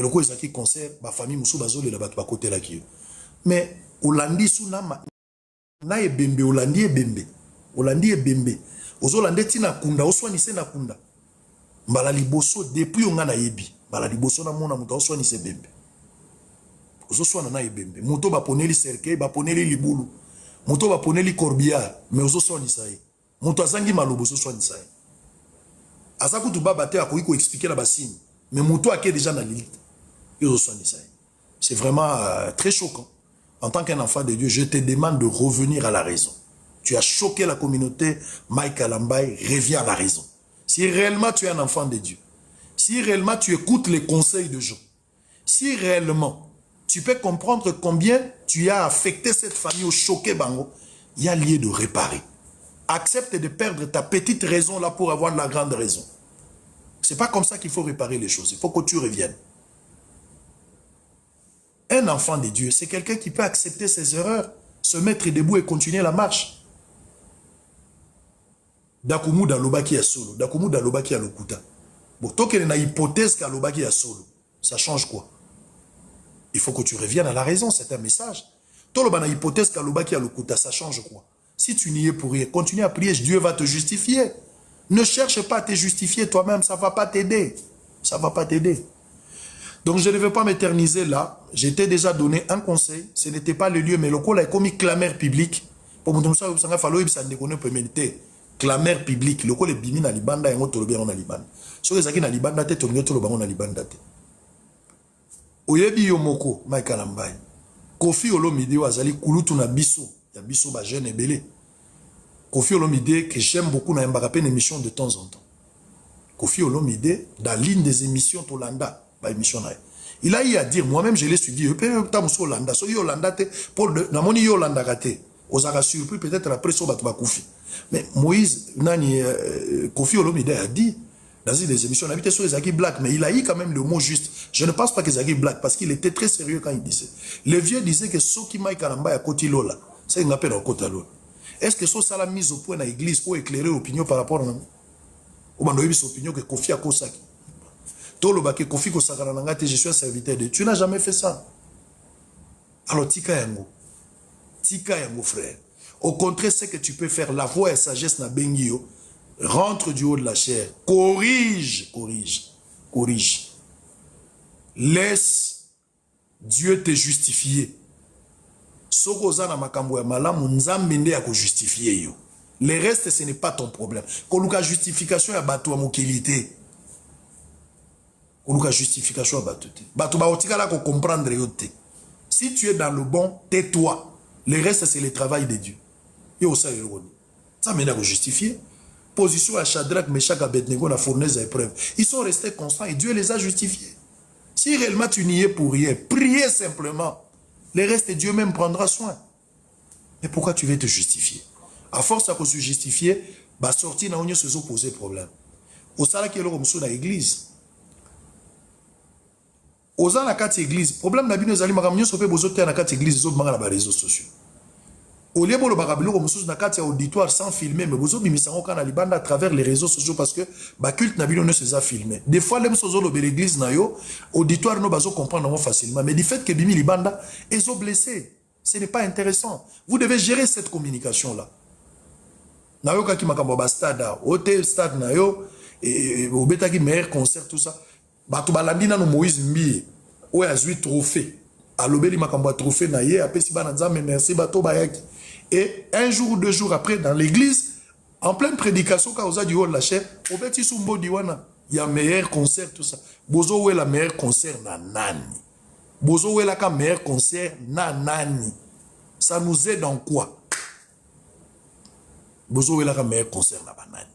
Mais le coup ezaki concert ba famille musu bazole la ba côté la ki. Mais Olandi sunama na ebembe Olandi ebembe. Olandi ebembe. Ozolande tina kunda oswanise na kunda. Mbala liboso depuis onga na yebi. Mbala liboso na mona muto oswanise bembe. Ozoswana na ebembe. Muto ba poneli cercueil, ba poneli libulu. Muto ba poneli corbillard, mais ozoswanisa ye. Muto azangi malobo ozoswanisa ye. Azakutu baba te akoki ko expliquer la bassine. Mais muto ake déjà na limite. C'est vraiment très choquant. En tant qu'un enfant de Dieu, je te demande de revenir à la raison. Tu as choqué la communauté, Mike Alambaye, reviens à la raison. Si réellement tu es un enfant de Dieu, si réellement tu écoutes les conseils de gens, si réellement tu peux comprendre combien tu as affecté cette famille au choqué bango, il y a lieu de réparer. Accepte de perdre ta petite raison là pour avoir la grande raison. C'est pas comme ça qu'il faut réparer les choses. Il faut que tu reviennes. Un enfant de Dieu, c'est quelqu'un qui peut accepter ses erreurs, se mettre debout et continuer la marche. Dakumu da lobaki ya solo, dakumu da lobaki ya lokuta. Bon, tant qu'il y a une hypothèse qu'à lobaki ya solo, ça change quoi? Il faut que tu reviennes à la raison, c'est un message. Tant que une hypothèse qu'à lobaki ya lokuta, ça change quoi? Si tu n'y es pour rien, continue à prier, Dieu va te justifier. Ne cherche pas à te justifier toi-même, ça ne va pas t'aider. Ça ne va pas t'aider. Donc je ne vais pas m'éterniser là. J'étais déjà donné un conseil. Ce n'était pas le lieu, mais le col a commis clameur publique. Pour me dire ça, il fallait que ça ne connaisse pas. Clameur publique. Le col est bimi na libanda et on tolo bien na libanda. So les aki na libanda te tonyo tolo bango na libanda te. Oyebi yomoko Mike Alambaye. Kofi Olomide wazali kulutu na biso. Ya biso ba jeune ebele. Kofi Olomide que j'aime beaucoup na mbakape une émission de temps en temps. Kofi Olomide dans l'une des émissions Tolanda. Il a eu à dire, moi-même je l'ai suivi, peut-être après mais Moïse, Kofi Olomide a dit, dans une des émissions, on habitait sur les Zaki Black, mais il a eu quand même le mot juste. Je ne pense pas que Zaki Black, parce qu'il était très sérieux quand il disait. Le vieux disait que ce qui m'a Kalamba à côté Lola, c'est une appel au côté Lola. Est-ce que ça l'a mise au point dans l'église pour éclairer l'opinion par rapport à nous? Ou bien l'opinion que Kofi a Kosaki. Je suis un serviteur de Dieu. Tu n'as jamais fait ça. Alors, tika yango, frère. Au contraire, c'est que tu peux faire la voix et sagesse na bengio. Rentre du haut de la chair. Corrige. Laisse Dieu te justifier. Sokoza na makambo ya malamu nzambe nde ya ko justifier yo. Le reste, ce n'est pas ton problème. Koluka justification ya bato ya mokilité. On a justification à battre. Comprendre. Si tu es dans le bon, tais-toi. Le reste, c'est le travail de Dieu. Ça mène à justifier. Position à Shadrach, Meshach, Abednego, la fournaise à épreuve. Ils sont restés constants et Dieu les a justifiés. Si réellement tu n'y es pour rien, priez simplement. Le reste, Dieu même prendra soin. Mais pourquoi tu veux te justifier? À force à se justifier, bah sortir dans se poser problème. Au salaire qui est là comme ça dans l'église. Aux ans la carte église, problème n'a bien zali makamnyo sope bozote na carte église zo banga na réseaux sociaux. Au lieu bolo bakabilo comme sous na carte auditoire sans filmer mais bozo bimisango kana libanda à travers les réseaux sociaux parce que ba culte na bino ne se za filmer. Des fois les sozo lo l'église na yo auditoire no bazo comprendre facilement mais du fait que bimi libanda ils sont blessés. Ce n'est pas intéressant. Vous devez gérer cette communication là. Na yo kaki makambo ba stade hôtel stade na yo et au betaki meilleur concert tout ça. Bato balandina no Moïse Mbi ou a joué trophée à l'obéli makambo trophée na ye après si bananza mais merci bato bayaki et un jour ou 2 jours après dans l'église en pleine prédication quand oza du haut de la chair au beti sumbo diwana il y a meilleur concert tout ça bozo ou la meilleur concert na nani bozo ou la ka meilleur concert na nani ça nous aide en quoi bozo ou la ka meilleur concert na banani.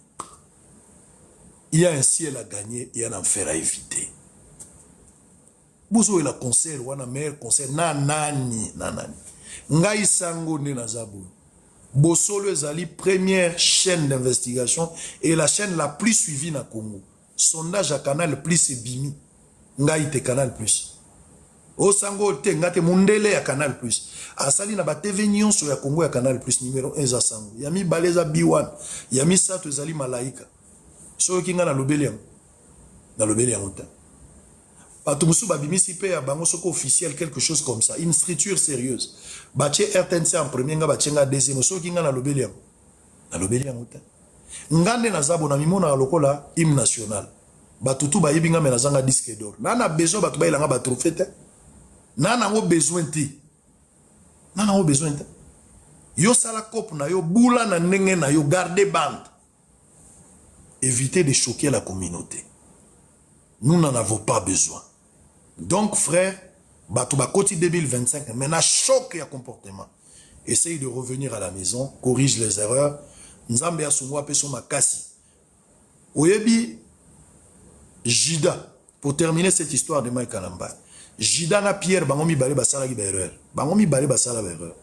Il y a un ciel à gagner et un enfer à éviter. Bozo la concert ou un meilleur concert nanani. Ngai sango ne nazabu. Bosolo ezali première chaîne d'investigation et la chaîne la plus suivie na Congo. Sondage à Canal Plus et Bimi. Ngai te Canal Plus. O sango te ngate mundele à Canal Plus. Asali na ba TV nyonso ya Congo ya Canal Plus numéro 1 za sango. Yami baleza B1. Yami sato ezali malaika. So qui na lobeli na lobeli en Batumusu babimisi pe ya bango soko officiel quelque chose comme ça, une structure sérieuse. Bache RTNC en premier nga bachenga deuxième soki nga na lobeliam. Na lobeliam uta. Ngande na zabo na mimona lokola hymne national. Batutu ba yibinga me na zanga disque d'or. Na na besoin batu ba ilanga ba trophée te. Na na ngo besoin te. Na na ngo besoin te. Yo sala cop na yo bula na ndenge na yo garder bande. Évitez de choquer la communauté. Nous n'en avons pas besoin. Donc, frère, Batouba Koti 2025, maintenant, choc et comportement. Essaye de revenir à la maison, corrige les erreurs. Nzambe ya sungwa peso makasi. Oyebi, Jida, pour terminer cette histoire de Mike Kalamba, Jida na Pierre, bangomi bale basala ki erreur. Bangomi bale basala erreur.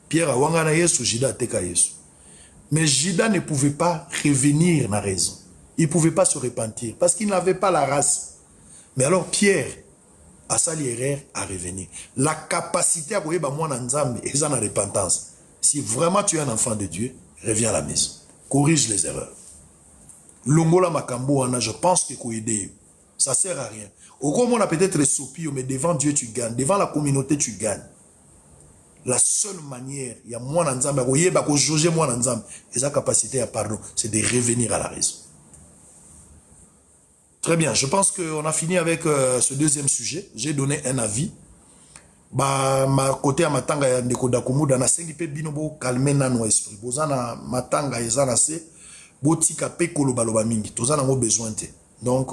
Pierre a wangana yesu, Jida a teka yesu. Mais Jida ne pouvait pas revenir na raison. Il ne pouvait pas se repentir parce qu'il n'avait pas la race. Mais alors Pierre a sali erreur à revenir. La capacité à voir moi dans Nzambe et dans la repentance. Si vraiment tu es un enfant de Dieu, reviens à la maison. Corrige les erreurs. Longola Makambo, je pense que ça ne sert à rien. Au gros, on a peut-être soupir, mais devant Dieu, tu gagnes. Devant la communauté, tu gagnes. La seule manière, il y a moi dans Nzambe, il y a moi dans Nzambe, et sa capacité à pardon, c'est de revenir à la raison. Très bien, je pense qu'on a fini avec ce deuxième sujet. J'ai donné un avis. Ma côté à matanga ya ndeko dakumuda na sengi pe bino bo calmer nano esprit. Bozana matanga ezana se botika pe koloba loba mingi. Tozana ngo besoin te. Donc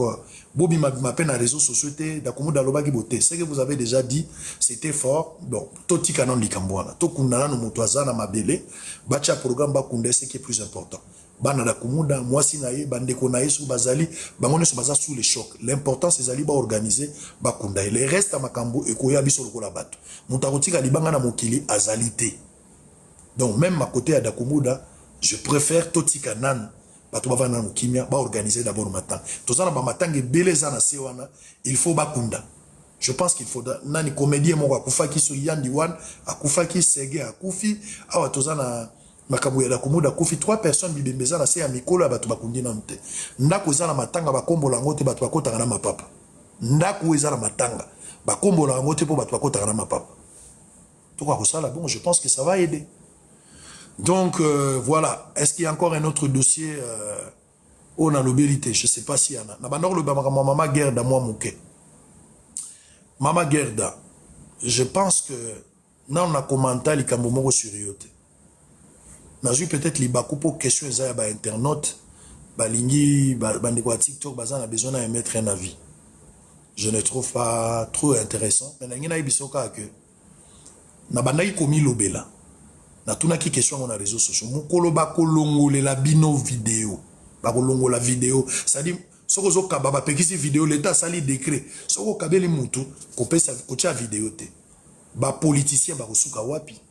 bobi ma pe na réseaux sociaux te dakumuda loba ki bote. Ce que vous avez déjà dit, c'était fort. Bon, totika nan likambwana. To kundana no moto azana mabele, bacha programme ba kunde ce qui est plus important. Bana da kumuda mwasi na ye bandeko na ye sou bazali bangone sou baza sous le choc. L'important c'est zali ba organiser ba kunda et le reste à makambo ekoya biso lokola bato mutakotika libanga na mokili azalité. Donc même ma côté à dakumuda je préfère totika nan bato ba vana kimia ba organiser d'abord matin tozana ba matanga beleza na sewana il faut ba kunda. Je pense qu'il faut nani comédien moko akufa ki so yandi wan akufa ki sege akufi awa tozana Makabuya da kumuda kufi 3 personnes bibembeza na se ya mikolo ya bato bakundi na mte. Ndako eza na matanga bakombola ngote bato bakotaka na mapapa. Ndako eza na matanga bakombola ngote po bato bakotaka na mapapa. Tout quoi ça là bon, je pense que ça va aider. Donc voilà, est-ce qu'il y a encore un autre dossier on a l'obélité, je sais pas s'il y en a. Na bandor le Mama Gerda moi mouké. Mama Gerda, je pense que na on a commenté les kamomoko sur yote. J'ai peut-être les bakoupo questions à internautes, balingi, bandeko TikTok, bazan a besoin de mettre un avis. Je ne trouve pas trop intéressant. Mais il y a bisoka que na bandai komi lobela. Na tuna ki question on a réseaux sociaux. Mukolo bako longole la bino vidéo. Bako longo la vidéo. Ça dit soko zo kababa pekisi vidéo l'état sali décret. Soko kabeli mutu ko pesa ko tia vidéo te. Ba politicien bako suka wapi.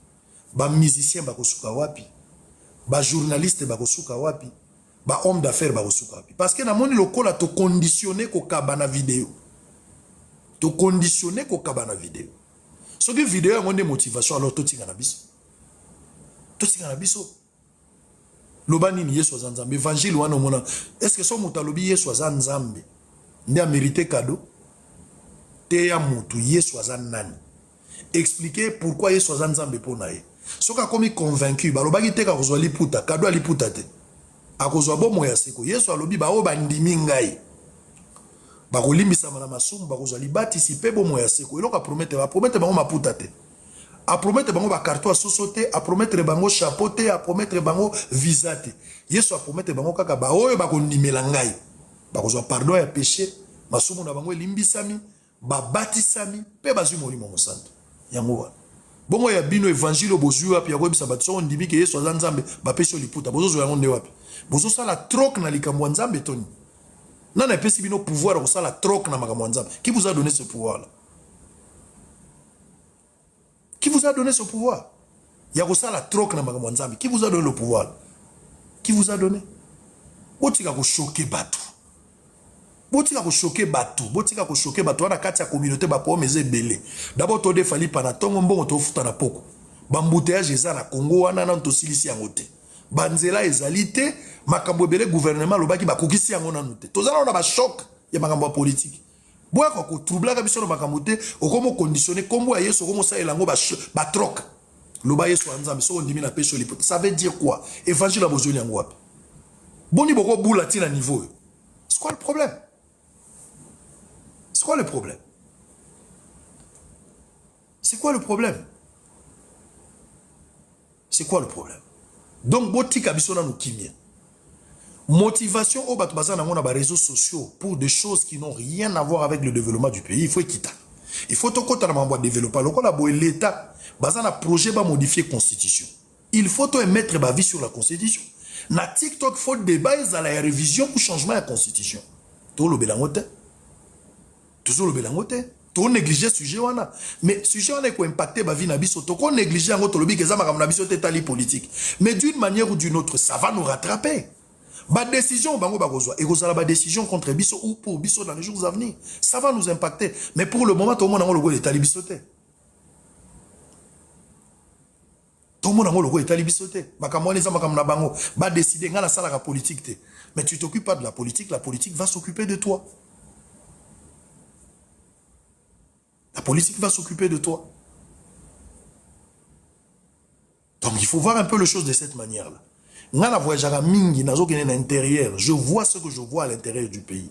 Ba musicien bako suka wapi. Ba journaliste ba kosuka wapi, ba homme d'affaires ba kosuka wapi. Parce que na moni lokola to conditionner ko kabana vidéo. To conditionner ko kabana vidéo. So que vidéo ngonde motivation alors to tinga na biso. To tinga na biso. Lobani ni Yesu azanzambe évangile wana mona. Est-ce que so mutalobi Yesu azanzambe ndi a mérité cadeau? Te ya mutu Yesu azanani. Expliquer pourquoi Yesu azanzambe pona ye. Soka komi convaincu balobaki te ka kozwa liputa kado liputa te akozwa bomo ya seko Yesu alobi ba o bandimi ngai ba kolimbisa na masumu ba kozwa libatisi pe bomo ya seko eloka promettre bango maputa te a promettre bango ba carton a sosote a promettre bango chapeau te a promettre bango visa te Yesu a promettre bango kaka ba oyo ba kondimela ngai ba kozwa pardon ya péché masumu na bango elimbisami ba batisami pe bazwi molimo mosanto yango bongo ya bino évangile bozui wapi ya koyebisa bato soko ndimi ke Yesu aza nzambe bapesi liputa bozozwa yango nde wapi bozosala troc na likambo ya nzambe toni nana epesi bino pouvoir kosala troc na makambo ya nzambe qui vous a donné ce pouvoir là? Qui vous a donné ce pouvoir ya kosala troc na makambo ya nzambe? Qui vous a donné le pouvoir? Qui vous a donné? Botika ko choquer bato, botika ko choquer bato, botika ko choquer bato wana kati ya communauté ba po meze belé. D'abord to defali pana tongo mbongo to futa na poko. Bambouteillage eza na Congo wana na to silisi yango te. Banzela ezali te, makambo belé gouvernement lobaki ba kokisi yango nanu te. Tozala na ba choc ya makambo politique. boya ko troubler ka biso na makamote okomo conditionner kombo ya Yesu okomo sa elango ba troc loba Yesu anzambe so ndimi na peso lipo ça veut dire quoi évangile a besoin yango wapi boni boko boula tina niveau c'est quoi le problème c'est quoi le problème c'est quoi le problème c'est quoi le problème donc botika biso na nous kimia motivation au batbaza na ba réseaux sociaux pour des choses qui n'ont rien à voir avec le développement du pays il faut quitter il faut tout côté na mambo développer lokola boy l'état baza na projet ba modifier constitution il faut to mettre ba vie sur la constitution na TikTok faut débat à la révision ou changement de la constitution to lo belangote toujours le belangote to négliger sujet wana mais sujet wana ko impacter ba vie na biso to ko négliger ngo to lobi ke za makam na biso te tali politique mais d'une manière ou d'une autre ça va nous rattraper. Ba décision bango bakozwa et kozala ba décision contre biso ou pour biso dans les jours à venir ça va nous impacter mais pour le moment tout le monde a le goût de tali biso te tout le monde a le goût de tali biso te makamone za makam na bango ba décider ngala sala la politique te mais tu t'occupes pas de la politique va s'occuper de toi la politique va s'occuper de toi donc il faut voir un peu les choses de cette manière là. Je vois ce que je vois à l'intérieur du pays.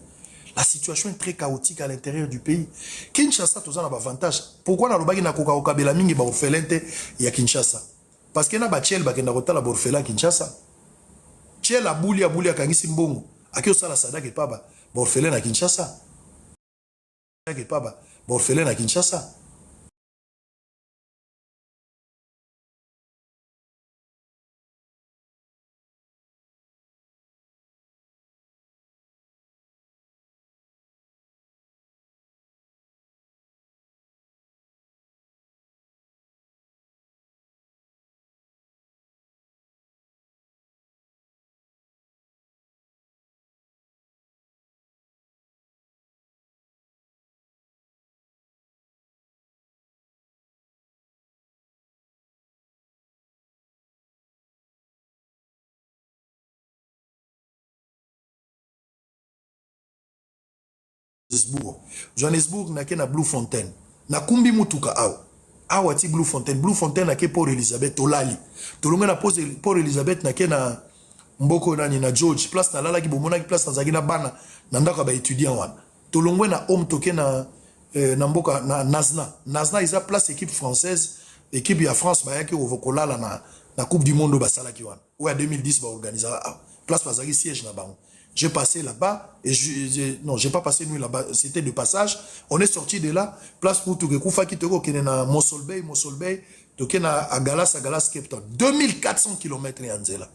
La situation est très chaotique à l'intérieur du pays. Kinshasa, tout ça n'a pas avantage. Pourquoi na lobaki na koka okabela mingi ba orphelin ya Kinshasa? Parce que na ba tiel ba kenda kota la orphelin Kinshasa. Tiel a bouli kangisi mbongo. Akio sala sadaka pa ba orphelin na Kinshasa. Sadaka pa ba orphelin na Kinshasa. Johannesburg na ke na Blue Fontaine na kumbi mutuka awa ti Blue Fontaine na ke Port Elizabeth olali tolonga na Port Elizabeth na ke na mboko nani na George place na lala ki bomona ki place na zaki na bana na ndako ba étudiant wana tolongwe na homme toke na na mboka na Nazna isa place équipe française équipe ya France ba yaki ovokolala na coupe du monde basala ki wana ou à 2010 ba organiser place bazaki siège na bango. J'ai passé là-bas et non, j'ai pas passé nuit là-bas, c'était de passage. On est sorti de là, place pour tout que Koufa qui te go na Mosolbey, toke na à Galas Cape Town. 2400 km en Nzela.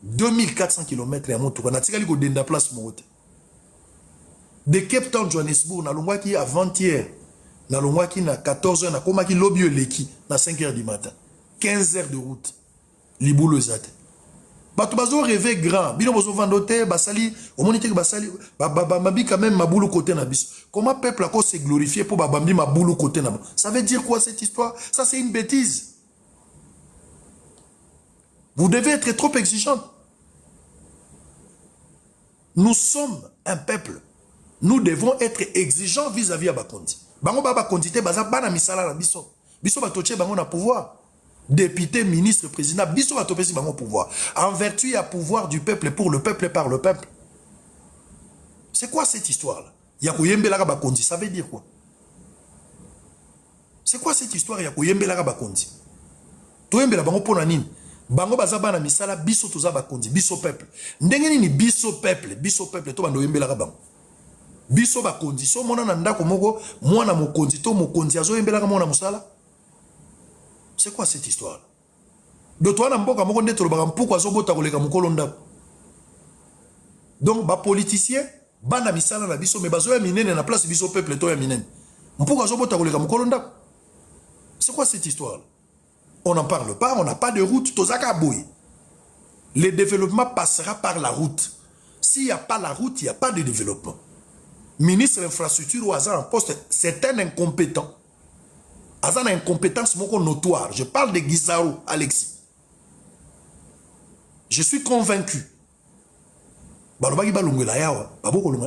2400 km en Montouka. Na tikali ko denda place mote. De Cape Town Johannesburg na longwa ki avant-hier. Na longwa ki na 14h na koma ki lobby leki na 5h du matin. 15 heures de route. Liboulo zate. Bato bazo rêver grand bino bozo vandote basali omonite que basali babi quand même maboulou côté na biso comment peuple a se glorifier pour babambi maboulou côté na ça veut dire quoi cette histoire ça c'est une bêtise vous devez être trop exigeant nous sommes un peuple nous devons être exigeants vis-à-vis à Bakondi bango baba kondité baza bana misala na biso batoche bango na pouvoir député, ministre, président, biso va topesi bango pouvoir. En vertu à pouvoir du peuple, pour le peuple, par le peuple. C'est quoi cette histoire-là? Yakoyembela Bakondi, ça veut dire quoi? C'est quoi cette histoire Yakoyembela Bakondi? Toyembela bango pona nini? Bango bazaba na misala biso toza Bakondi, biso peuple. Ndenge nini biso peuple to bando yembela bango. Biso Bakondi, so mona na ndako moko, mwana mokondi to mokondi azo yembela mona musala. C'est quoi cette histoire? De toi, on a un peu pourquoi donc, les politiciens, bana misala na biso, mais bazo ya minene na place biso peuple to ya minene. C'est quoi cette histoire? On n'en parle pas, on n'a pas de route, tozaka boy. Le développement passera par la route. S'il n'y a pas la route, il n'y a pas de développement. Ministre de l'infrastructure ou hasard en poste, c'est un incompétent. Azan a une compétence notoire. Je parle de Guizao, Alexis. Je suis convaincu.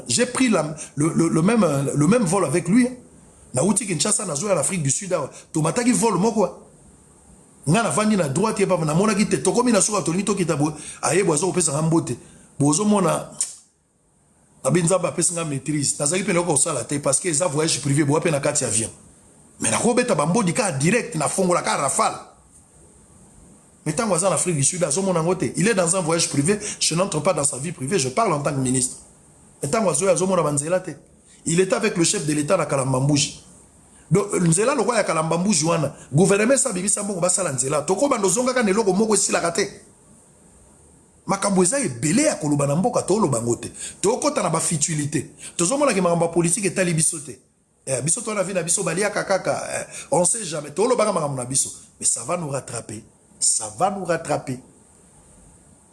J'ai pris le même vol avec lui. Naouti Kinshasa na zo en Afrique du Sud. Tomataki vol moko. Ngana vandi na droite pa na mona ki te tokomi na soka tolingi to kitabo. Aye bozo opesa ngambote. Bozo mona abinza ba pesa nga maîtrise. Nazaki pe loko sala te parce que ça voyage privé bo pe na kati avion. Mais na ko beta bambodi ka direct na fongola ka rafale. Mais tant en Afrique du Sud, il est dans un voyage privé, je n'entre pas dans sa vie privée, je parle en tant que ministre. Mais tant il était avec le chef de l'État à Kalambambouji. Donc, Nzela, le roi à Kalambambouji, le gouvernement sa bibi sa mbongo basala Nzela. Toko bandozonga ka neloko moko sila kate. Makambouza est belé à Kolobanamboka, tolo bangote. Toko tana ba futilité. Tozo mona ki makamba politique et tali bisote. Bisote on a vu na biso balia kakaka. On sait jamais. Tolo banga makamba biso. Mais ça va nous rattraper. Ça va nous rattraper.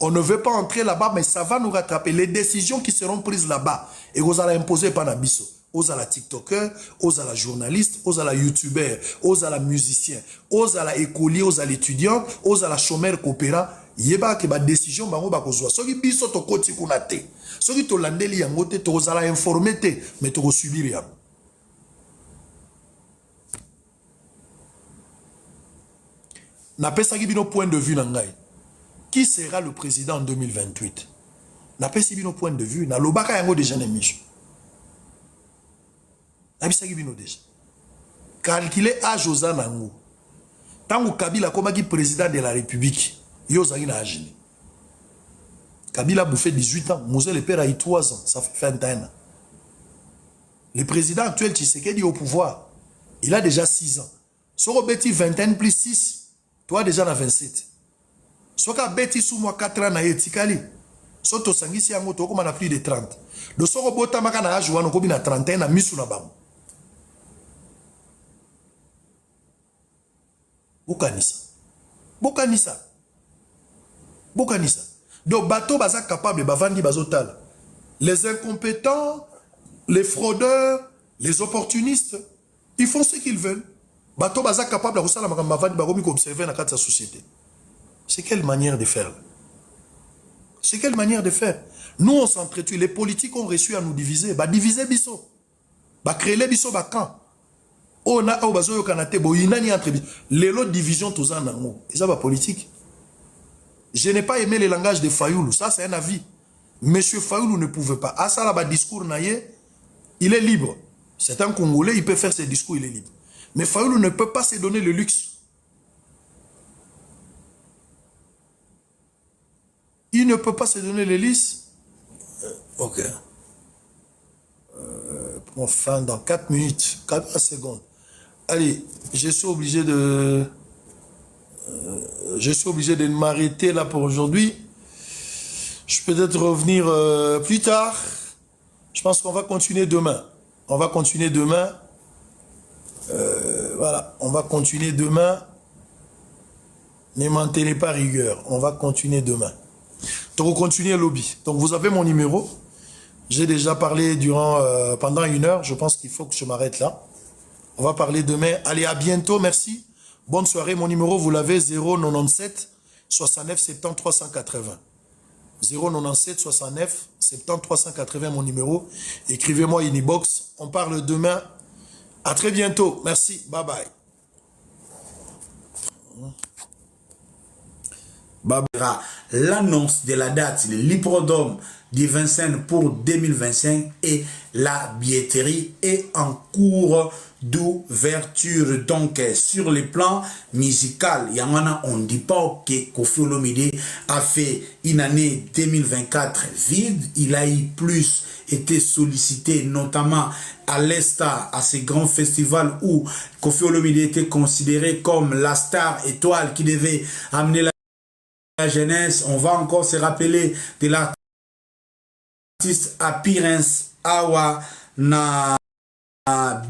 On ne veut pas entrer là-bas, mais ça va nous rattraper. Les décisions qui seront prises là-bas, et vous allez imposer par Nabiso, aux à la TikToker, aux à la journaliste, aux à la YouTuber, aux à la musicien, aux à la écolier, aux à l'étudiant, aux à la chômeur coopérant. Yeba ke ba décision bango ba kozwa. Soki biso to koti kuna te. Soki to landeli yango te, to za la informer te, mais to subir yango. N'a pas ça qui bino point de vue nangai. Qui sera le président en 2028? N'a pas ça bino point de vue. Na lobaka yango déjà nemijo. N'a pas ça qui bino déjà. Calculer âge aux anango. Tango Kabila comme qui président de la République, yozaki na âge. Kabila bouffé 18 ans, Moselle le père a eu 3 ans, ça fait 21 ans. Le président actuel Tshisekedi au pouvoir, il a déjà 6 ans. Soro beti 21 plus 6. Toi déjà na 27. Soka beti sous moi 4 ans na yetikali. Soto sangisi yango to koma na plus de 30. Le soko bota maka na âge wana kobi na 31 na misu na bam. Bokanisa. Bokanisa. Bokanisa. Donc bateau baza capable bavandi bazotal. Les incompétents, les fraudeurs, les opportunistes, ils font ce qu'ils veulent. Bato baza capable de faire observer dans la société. C'est quelle manière de faire? C'est quelle manière de faire? Nous on s'entretue, les politiques ont reçu à nous diviser. Bah diviser biso. Bah créer les biso bah quand. On a au bazo kanate bo inani entre les lots division tous en amour. Et ça va politique. Je n'ai pas aimé le langage de Fayoulou, ça c'est un avis. Monsieur Fayoulou ne pouvait pas. À ça là bas discours naïe, il est libre. C'est un Congolais, il peut faire ses discours, il est libre. Mais Fayoulou ne peut pas se donner le luxe. Il ne peut pas se donner le luxe. Ok. Enfin, dans 4 minutes, 4 secondes. Allez, je suis obligé de m'arrêter là pour aujourd'hui. Je peux peut-être revenir plus tard. Je pense qu'on va continuer demain. On va continuer demain. Voilà, on va continuer demain. Ne m'en tenez pas rigueur. On va continuer demain. Donc, on continue le lobby. Donc, vous avez mon numéro. J'ai déjà parlé pendant 1 heure. Je pense qu'il faut que je m'arrête là. On va parler demain. Allez, à bientôt. Merci. Bonne soirée. Mon numéro, vous l'avez 097 69 70 380. 097 69 70 380, mon numéro. Écrivez-moi inbox. On parle demain. À très bientôt. Merci. Bye bye. L'annonce de la date, le Liprodome du 25 pour 2025 et la billetterie est en cours d'ouverture. Donc, sur le plan musical, on ne dit pas que Koffi Olomide a fait une année 2024 vide. Il a eu plus été sollicité, notamment à l'Esta, à ces grands festivals où Koffi Olomide était considéré comme la star étoile qui devait amener la jeunesse. On va encore se rappeler de l'artiste Appearance Awa na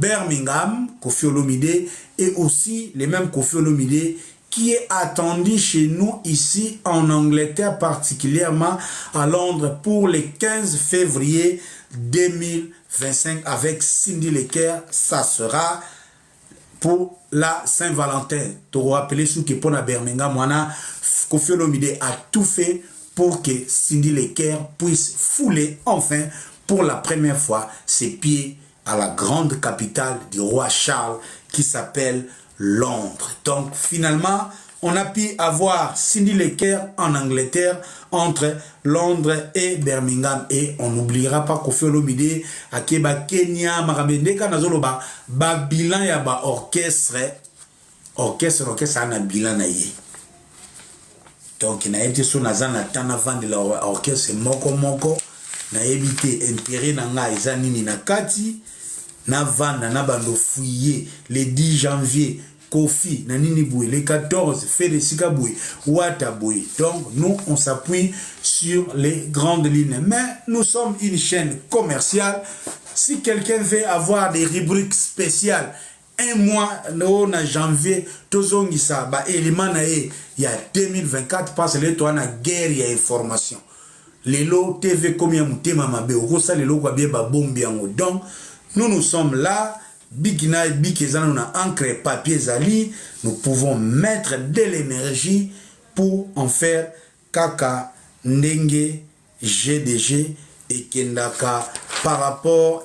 Birmingham, Koffi Olomide, et aussi les mêmes Koffi Olomide qui est attendu chez nous ici en Angleterre, particulièrement à Londres pour le 15 février 2025 avec Cindy Lecker. Ça sera pour la Saint-Valentin. Tu rappelles ce que pour la Birmingham, Koffi Olomide a tout fait pour que Cindy Lecker puisse fouler enfin pour la première fois ses pieds à la grande capitale du roi Charles qui s'appelle Londres. Donc finalement, on a pu avoir Cindy Lecker en Angleterre entre Londres et Birmingham, et on n'oubliera pas Koffi Olomide à Kenya, Marabendeka Nazoloba, ba bilan ya ba orchestre ana bilan na ye. Donc na été sur nazana tana vande la orchestre moko na ebité intérêt na nga ezanini na kati na vanda na bando fouiller le 10 janvier Kofi, Nanini Boué, les 14, Fédésika Boué, Ouata Boué. Donc, nous, on s'appuie sur les grandes lignes. Mais nous sommes une chaîne commerciale. Si quelqu'un veut avoir des rubriques spéciales, un mois, en janvier, Tozongisa, bah, élément, il y a 2024, parce que là, on a guerre, il y a information. Les lots TV, combien moutema mabe, ou ça, les lots, quoi, bien, bah, bon, bien, donc, nous sommes là. Bigina Bikezana, on a encre papier zali, nous pouvons mettre de l'énergie pour en faire kaka ndenge GDG et kendaka par rapport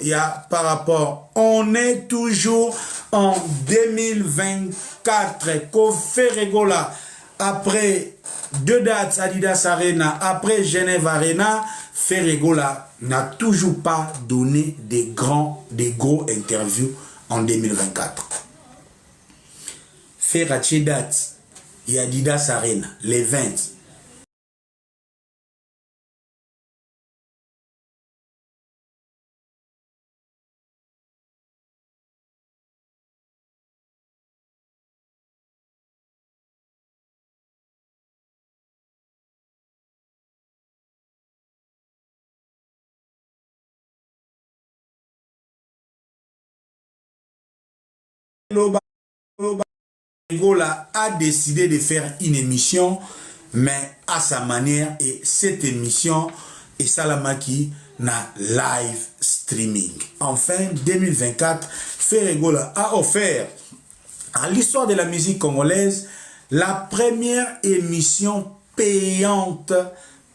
on est toujours en 2024 Koffi Regola après 2 dates Adidas Arena, après Genève Arena, Ferregola n'a toujours pas donné des gros interviews en 2024. Ferrache date, il y a Adidas Arena, les 20. Angola a décidé de faire une émission, mais à sa manière, et cette émission est Salamaki na live streaming. Enfin, 2024, Ferregola a offert à l'histoire de la musique congolaise la première émission payante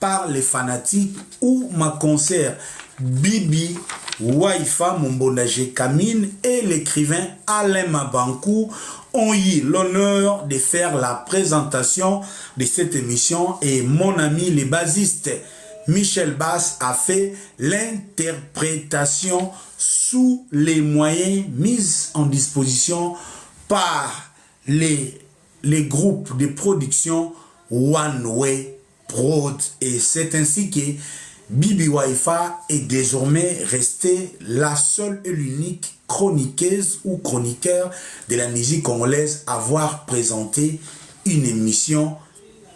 par les fanatiques où ma concert Bibi Waifa Mombondaje Kamine et l'écrivain Alain Mabankou ont eu l'honneur de faire la présentation de cette émission, et mon ami le bassiste Michel Bass a fait l'interprétation sous les moyens mis en disposition par les groupes de production One Way Prod, et c'est ainsi que Bibi Waifa est désormais restée la seule et l'unique chroniqueuse ou chroniqueur de la musique congolaise à avoir présenté une émission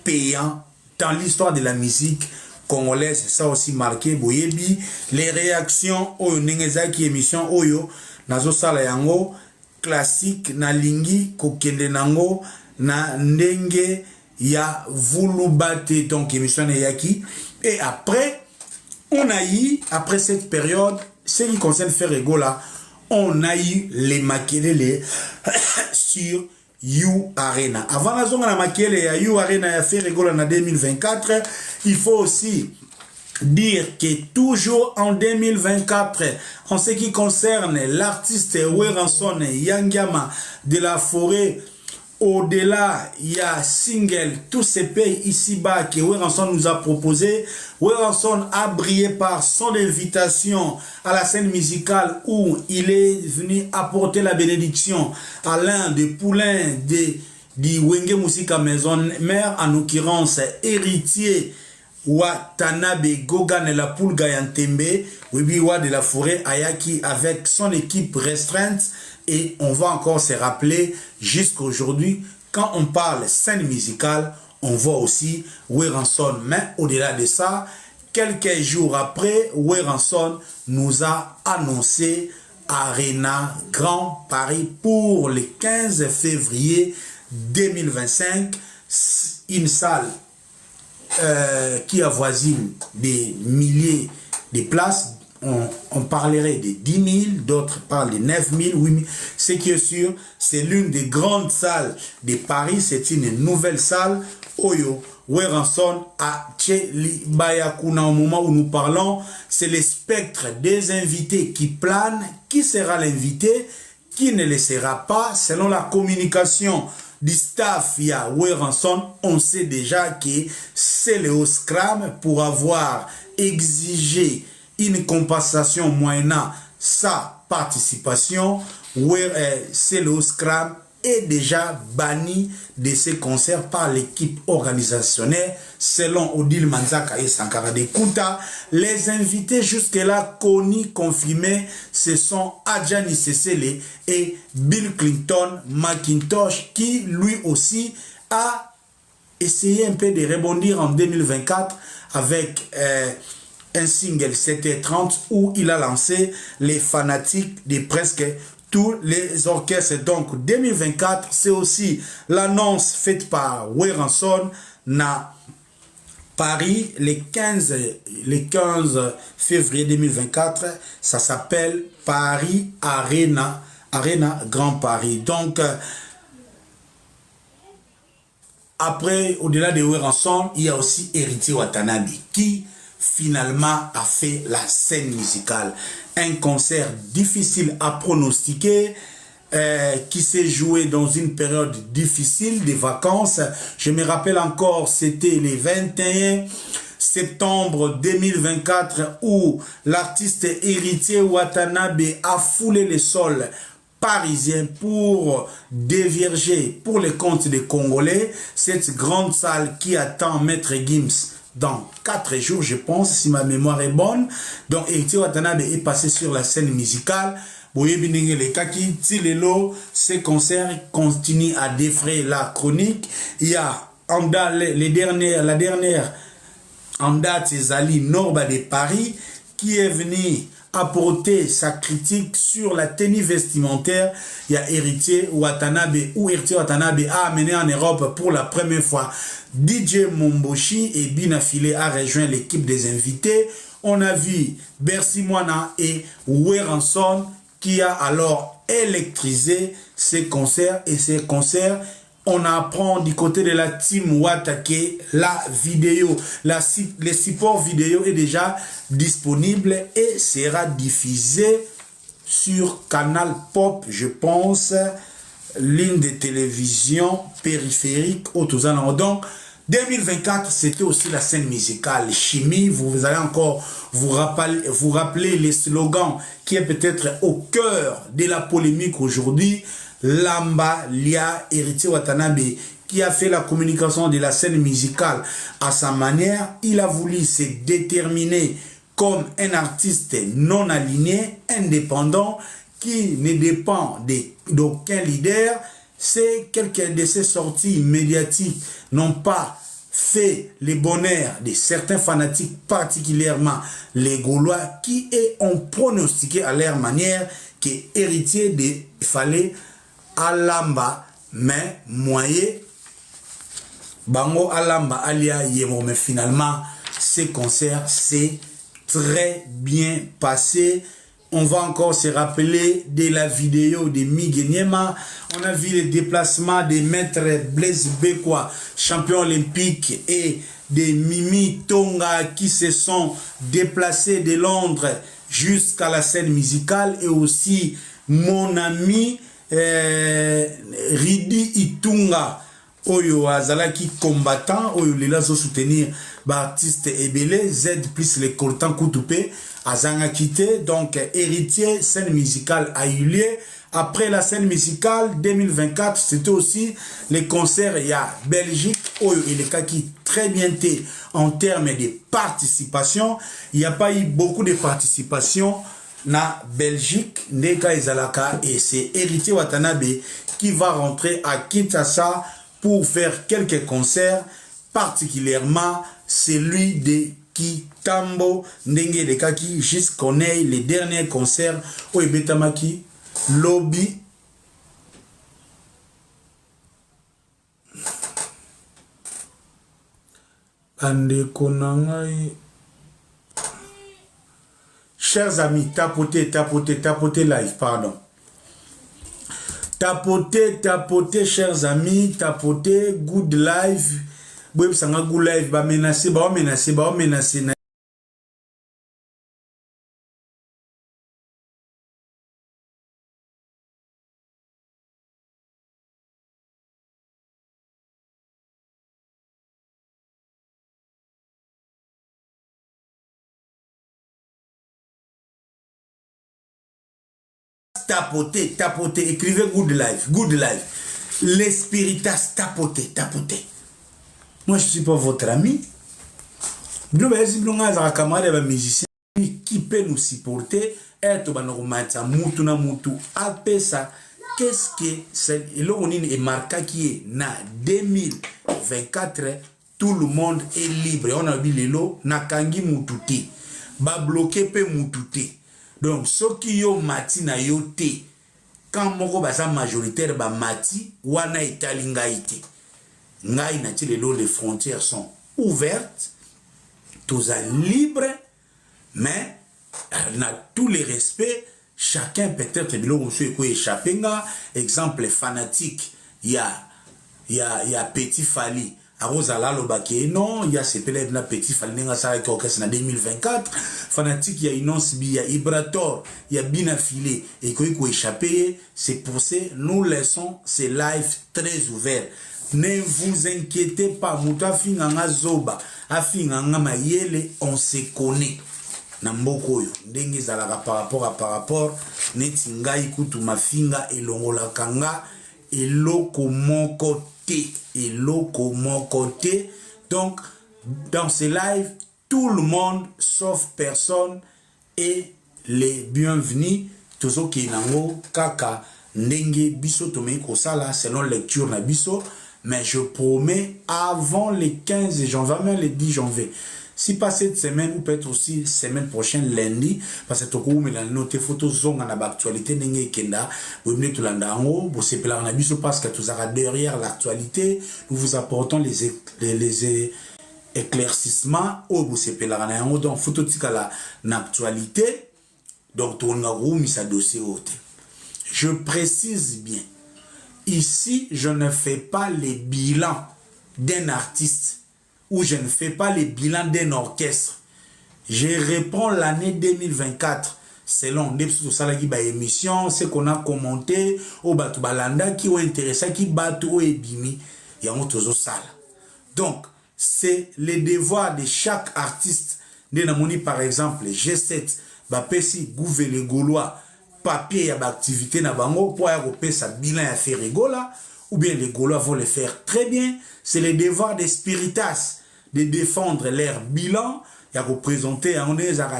payante dans l'histoire de la musique congolaise. Ça aussi marqué Boyebi les réactions au Nengezaki émission Oyo Nazo Sala Yango classique na lingi kokende nango na ndenge ya voulubate, donc émission Yaki. Et après on a eu, après cette période, ce qui concerne Ferregola, on a eu les maquillés sur You Arena. Avant la zone à la maquillée à You Arena et Ferregola en 2024, il faut aussi dire que toujours en 2024, en ce qui concerne l'artiste Weranson Yangiama de la Forêt, au-delà, il y a single, tous ces pays ici-bas que Weranson nous a proposé. Weranson a brillé par son invitation à la scène musicale où il est venu apporter la bénédiction à l'un des poulains de Wenge Musika Maison Mère, en l'occurrence héritier Watanabe Gogan et la poule Gayantembe, Webiwa de la Forêt Ayaki avec son équipe restreinte. Et on va encore se rappeler jusqu'à aujourd'hui, quand on parle scène musicale, on voit aussi Weranson. Mais au-delà de ça, quelques jours après, Weranson nous a annoncé Arena Grand Paris pour le 15 février 2025. Une salle qui avoisine des milliers de places, on parlerait de 10 000, d'autres parlent de 9 000, 8 000. Ce qui est sûr, c'est l'une des grandes salles de Paris. C'est une nouvelle salle. Oyo, Weranson, à Tcheli Bayakuna. Au moment où nous parlons, c'est le spectre des invités qui plane. Qui sera l'invité? Qui ne le sera pas? Selon la communication du staff, il y a Weranson. On sait déjà que c'est le Scrum pour avoir exigé une compensation moyennant sa participation. C'est le Scrum est déjà banni de ces concerts par l'équipe organisationnelle. Selon Odile Manzaka et Sankara de Kuta, les invités jusque-là connus, confirmés, ce sont Adjani Sesele et Bill Clinton McIntosh, qui lui aussi a essayé un peu de rebondir en 2024 avec un single 7h30 où il a lancé les fanatiques de presque tous les orchestres. Donc 2024, c'est aussi l'annonce faite par Weranson na Paris le 15 février 2024. Ça s'appelle Paris Arena Grand Paris. Donc après, au-delà de Weranson, il y a aussi Héritier Watanabe qui finalement a fait la scène musicale. Un concert difficile à pronostiquer qui s'est joué dans une période difficile des vacances. Je me rappelle encore, c'était le 21 septembre 2024 où l'artiste Héritier Watanabe a foulé le sol parisien pour dévierger pour le compte des Congolais cette grande salle qui attend Maître Gims dans 4 jours, je pense, si ma mémoire est bonne. Donc Héritier Watanabe est passé sur la scène musicale. Ces concerts continuent à défrayer la chronique. Il y a la dernière en date, Zali Norba de Paris, qui est venu apporter sa critique sur la tenue vestimentaire. Il y a Héritier Watanabe, où Héritier Watanabe a amené en Europe pour la première fois DJ Momboshi et Binafile a rejoint l'équipe des invités. On a vu Bercy Moana et Weranson qui a alors électrisé ces concerts. Et ces concerts, on apprend du côté de la team Watake, la vidéo, le support vidéo est déjà disponible et sera diffusé sur Canal Pop, je pense, l'une des télévisions périphériques au Touzan. Donc, 2024, c'était aussi la scène musicale Chimie. Vous allez encore vous rappeler les slogans qui est peut-être au cœur de la polémique aujourd'hui. Lamba, Lia, Héritier Watanabe, qui a fait la communication de la scène musicale à sa manière. Il a voulu se déterminer comme un artiste non aligné, indépendant, qui ne dépend d'aucun leader. C'est quelques de ces sorties médiatiques n'ont pas fait le bonheur de certains fanatiques, particulièrement les Gaulois, qui ont pronostiqué à leur manière que Héritier fallait Alamba, mais moyen Bango Alamba alia Yemo. Mais finalement, ces concerts s'est très bien passé. On va encore se rappeler de la vidéo de Miguenyema. On a vu les déplacements des maîtres Blaise Bekwa, champion olympique, et des Mimi Tonga qui se sont déplacés de Londres jusqu'à la scène musicale. Et aussi mon ami Ridi Itunga, Oyo Azalaki combattant, Oyo Lila zo soutenir artiste Ebele, Z plus le Coltan Koutoupé, Azanga quitté. Donc Héritier, scène musicale a eu lieu. Après la scène musicale 2024, c'était aussi les concerts. Il y a Belgique, Oyo et les cas qui très bien été en termes de participation. Il n'y a pas eu beaucoup de participation na Belgique, Neka Ezalaka, et c'est Héritier Watanabe qui va rentrer à Kinshasa pour faire quelques concerts, particulièrement celui de Kitambo Ndenge de Kaki, jusqu'on ait les derniers concerts au Ebetamaki, Lobby. Chers amis, tapotez live, pardon. Tapotez, chers amis, tapotez, good live. Web sanga good live, ba menacer. Tapotez, écrivez good live. Les spiritas, tapotez. Moi, je ne suis pas votre ami. Nous, les camarades et musiciens qui peuvent nous supporter, être mutu, ça. Qu'est-ce que c'est? Et là, on est marqué qui est na 2024, tout le monde est libre. On a vu les lots, na kangi mututi, ba bloqué pe mututi. Donc, ceux qui ont mati na yote, quand moko basa majoritaire ba mati, wana itali ngaite. Ngai na tilelo, les frontières sont ouvertes, tous à libre, mais na tous les respects, chacun peut-être bilo monsieur ko échappé nga, exemple fanatique, il y a Petit Fali. Arosala Lobake, non, il y a ces pélèbres na Petit Fali Nenga Sarek Orchestre en 2024. Fanatique, il y a Inonsbi, il y a Ibrator, il y a Binafilé, et qu'on échappé. C'est pour ça nous laissons ces lives très ouverts. Ne vous inquiétez pas, Mouta Finganga Zoba, Afinganga Mayele, on se connaît. Namboko yo, ndenge zalaka par rapport, neti ngai kutu mafinga elongola kanga, eloko moko mon côté. Donc, dans ces lives, tout le monde, sauf personne, est les bienvenus. Tozo ki nango kaka ndenge biso tome kosala selon lecture na biso, mais je promets avant les 15 janvier, même les 10 janvier. Si pas cette semaine, ou peut-être aussi semaine prochaine, lundi, parce que vous avez noté photos zong en actualité, vous venez tout l'andango, vous savez parce que tout ça derrière l'actualité, nous vous apportons les éclaircissements, ou vous savez donc photo tika l'actualité, donc tout le mis sa dossier haute. Je précise bien, ici, je ne fais pas les bilans d'un artiste, où je ne fais pas les bilans d'un orchestre. Je réponds l'année 2024 selon des émissions, ce qu'on a commenté, au batu balanda qui ont intéressé, qui battu au ebimi, il y a un sala. Donc, c'est le devoir de chaque artiste. Par exemple, G7, Bapesi, Gouvelle Gaulois, papier et activité na bango pour avoir sa bilan à faire rigola, ou bien les Gaulois vont le faire très bien. C'est le devoir des spiritas de défendre leur bilan, et à représenter,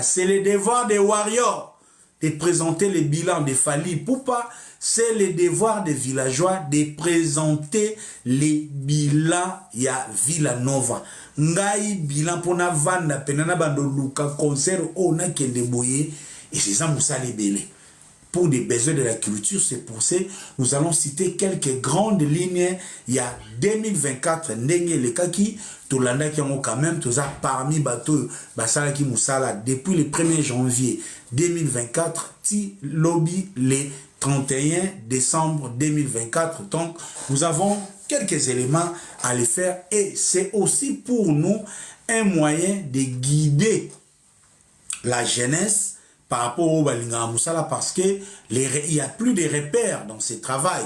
c'est le devoir des warriors de présenter les bilans de Fali Poupa, c'est le devoir des villageois de présenter les bilans ya Villanova. Ngai bilan pour na vanda penana bando luka concert ona kende boye, et c'est ça moussa les belé. Pour des besoins de la culture, c'est pour ça nous allons citer quelques grandes lignes. Il y a 2024, Ndenge le Kaki, Tolanda qui ont quand même tout ça parmi bateau, Basala qui Moussala, depuis le 1er janvier 2024, ti lobby les 31 décembre 2024. Donc, nous avons quelques éléments à les faire et c'est aussi pour nous un moyen de guider la jeunesse par rapport au Balinga Moussala parce que il y a plus de repères dans ce travail.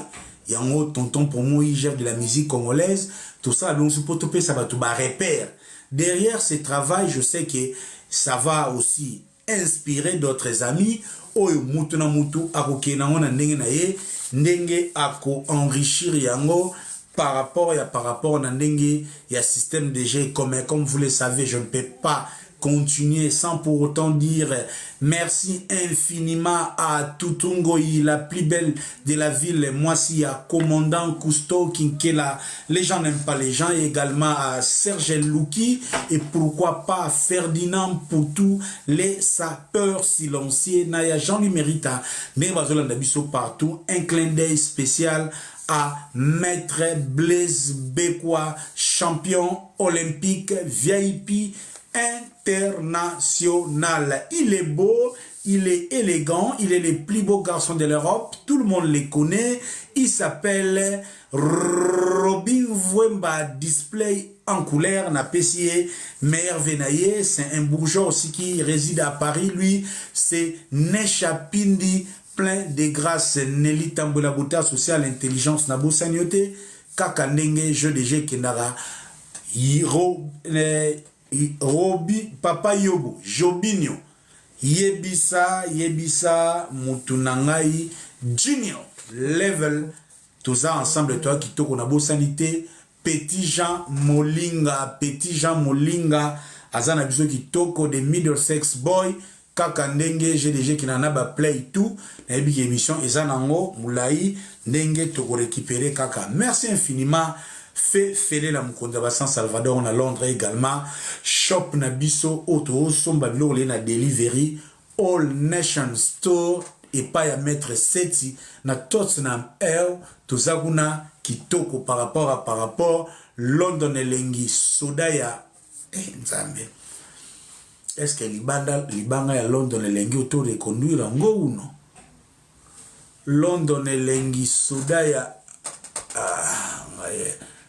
Il y a un autre tonton pour moi, chef de la musique congolaise, tout ça, donc ça va tout repère. Derrière ce travail, je sais que ça va aussi inspirer d'autres amis. Oyo mutu na mutu akoke na ngona ndenge ako enrichir yango par rapport na ndenge ya système de jeu comme vous le savez, je ne peux pas continuer sans pour autant dire merci infiniment à Tutungoi, la plus belle de la ville, moi si à commandant Cousteau Kinkela, les gens n'aiment pas les gens, et également à Serge Louki et pourquoi pas à Ferdinand pour tous les sapeurs silencieux, Naya Jean Lumérita, partout, un clin d'œil spécial à Maître Blaise Bekwa, champion olympique VIP international. Il est beau, il est élégant, il est le plus beau garçon de l'Europe, tout le monde le connaît, il s'appelle Robin Wemba Display en couleur, na PCA, meilleur Venaye, c'est un bourgeois aussi qui réside à Paris, lui, c'est Nesha Pindi, plein de grâce, Nelly Tambola Bouta, social, intelligence, Nabo Sanyote, Kaka Ndenge, jeu de jeu Kendara, Robi, Papa Yobo, Jobinho, Yebisa, Mutunangai, Junior, Level, tout ça ensemble, toi qui tourne à sanité, Petit Jean Molinga, Azana Biso qui toko de Middlesex Boy, Kaka Ndenge, GDG qui n'en a pas play tout, et puis émission, Ezanango, Moulaï, Ndenge, toko récupérer Kaka. Merci infiniment. Fele la Mukonda San Salvador, on a Londres également. Shop Nabiso, Auto, Sombabilo, na Delivery, All Nation Store, et pas à mettre Seti, na Tottenham L, Tozaguna, Kitoko par rapport, London Elengi, Sodaya, Nzambe. Est-ce que Libanga ya London Elengi auto de conduire en go ou non? London Elengi, Sodaya,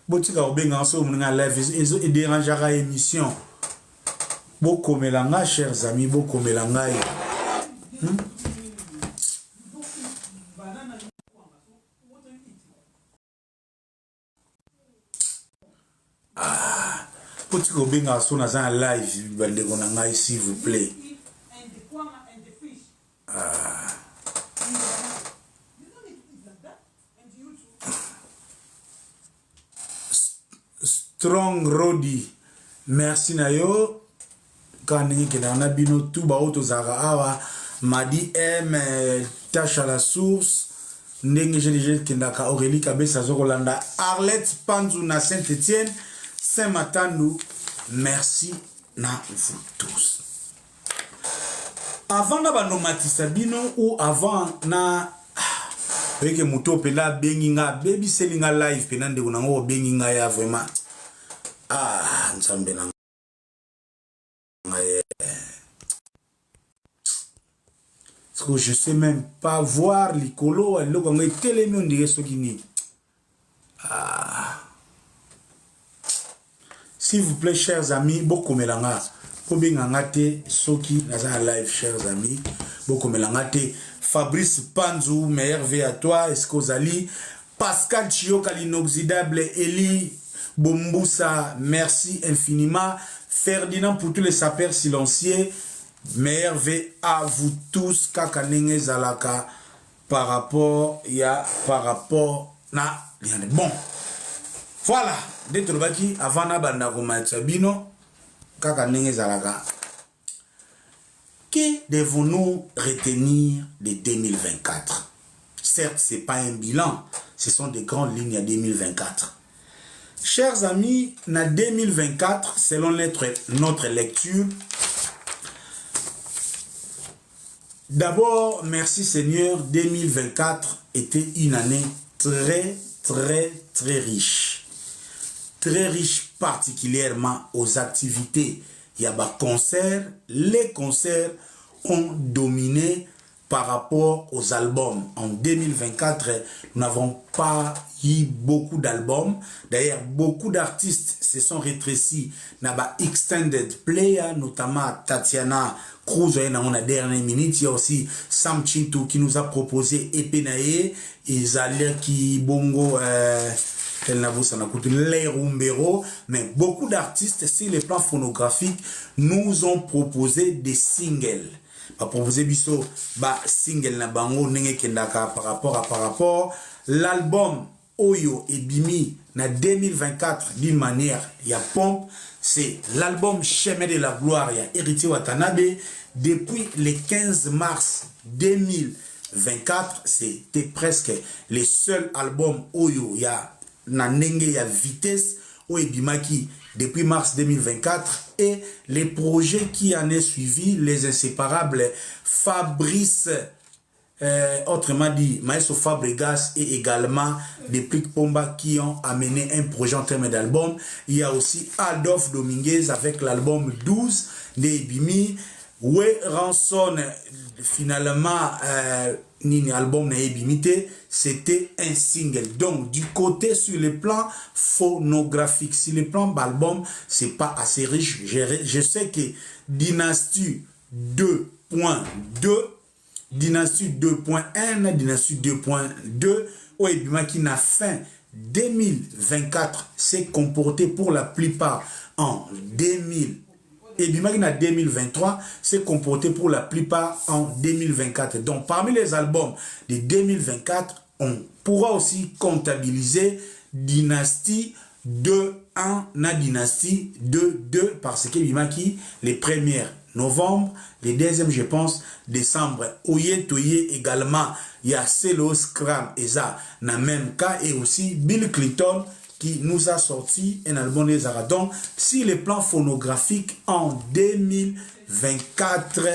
botika obenga so mninga live et dérangera émission boko melanga chers amis boko melanga botika obenga so na za live bande konanga s'il vous plaît Strong Rodi, merci Nayo. Quand on a bino tout ba auto zara awa Madi M tâche à la source ndenge j'ai kendaka Aurélie Kabesa Zorolanda Arlette Panzu na Saint-Étienne Saint-Matandou. Merci na vous tous. Avant na banomatisa bino ou avant na que muto pela benginga baby sellinga live penande kunango benginga ya vraiment Nzambe na parce que je sais même pas voir l'icolo et le gongé télémion de Sogini. S'il vous plaît, chers amis, beaucoup melanga. Pour bien ngate Soki naza live, chers amis, beaucoup melangate. Fabrice Panzou, meilleur V à toi, Escozali, Pascal Chioka l'inoxydable, Eli Bomboussa, merci infiniment. Ferdinand pour tous les sapeurs silencieux, meilleur V à vous tous, Kakanenge Zalaka, par rapport, bon. Voilà, d'être baki, avant na banda Sabino, Kakanenge Zalaka. Que devons-nous retenir de 2024? Certes, ce n'est pas un bilan, ce sont des grandes lignes à 2024. Chers amis, en 2024, selon notre lecture, d'abord, merci Seigneur, 2024 était une année très riche. Très riche particulièrement aux activités. Il y a des concerts, les concerts ont dominé par rapport aux albums. En 2024, nous n'avons pas eu beaucoup d'albums. D'ailleurs, beaucoup d'artistes se sont rétrécis dans les extended player, notamment Tatiana Cruz, dans la dernière minute. Il y a aussi Sam Chintu qui nous a proposé Epenaye, et Zaleki Bongo, mais beaucoup d'artistes sur le plan phonographique nous ont proposé des singles. Pas proposé biso ba single na bango nenge kendaka par rapport l'album Oyo et Bimi na 2024 d'une manière ya pompe, c'est l'album Chemin de la gloire ya Héritier Watanabe depuis le 15 mars 2024. C'était presque le seul album Oyo ya na nenge ya vitesse Oyo Bimaki depuis mars 2024, et les projets qui en est suivi, les inséparables Fabrice, autrement dit Maestro Fabregas, et également des Plic Pomba qui ont amené un projet en termes d'album. Il y a aussi Adolphe Dominguez avec l'album 12 de Bimi, Ouais, Ranson, finalement, Nini album n'a ébimité, c'était un single. Donc, du côté sur le plan phonographique, sur le plan d'album, c'est pas assez riche. Je sais que Dynastie 2.2, Dynastie 2.1, Dynastie 2.2, Oebima qui n'a fin 2024 s'est comporté pour la plupart en 2000. Et Bimagina 2023 s'est comporté pour la plupart en 2024. Donc, parmi les albums de 2024, on pourra aussi comptabiliser Dynastie 2.1 na Dynastie 2.2 parce que Bimaki, les premières novembre, les deuxièmes, je pense, décembre. Oye Toye également, il y a Celo Scram et ça, na même cas, et aussi Bill Clinton qui nous a sorti un album des Arabes. Donc, si les plans phonographiques en 2024,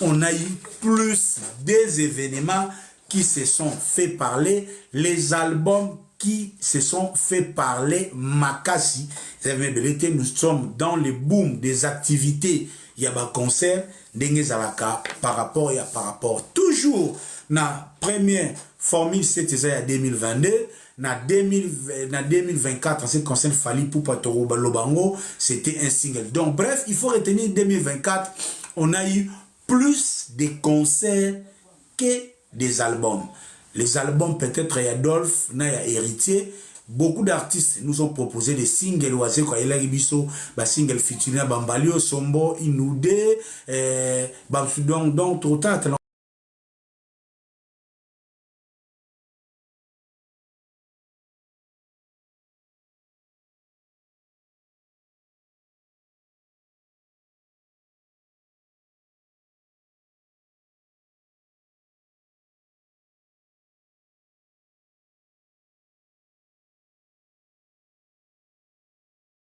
on a eu plus des événements qui se sont fait parler, les albums qui se sont fait parler, Makasi, nous sommes dans le boom des activités, il y a un concert, par rapport, toujours, na première formule, c'était en 2022, na 2024, en ce qui concerne Fali Poupa Toro Lobango, c'était un single. Donc, bref, il faut retenir 2024, on a eu plus de concerts que des albums. Les albums, peut-être, il y a Adolphe, il y a Héritier. Beaucoup d'artistes nous ont proposé des singles. Oise quoi, il y a Ibiso, single featuring Bambalio, Sombo, Inoude, donc, total,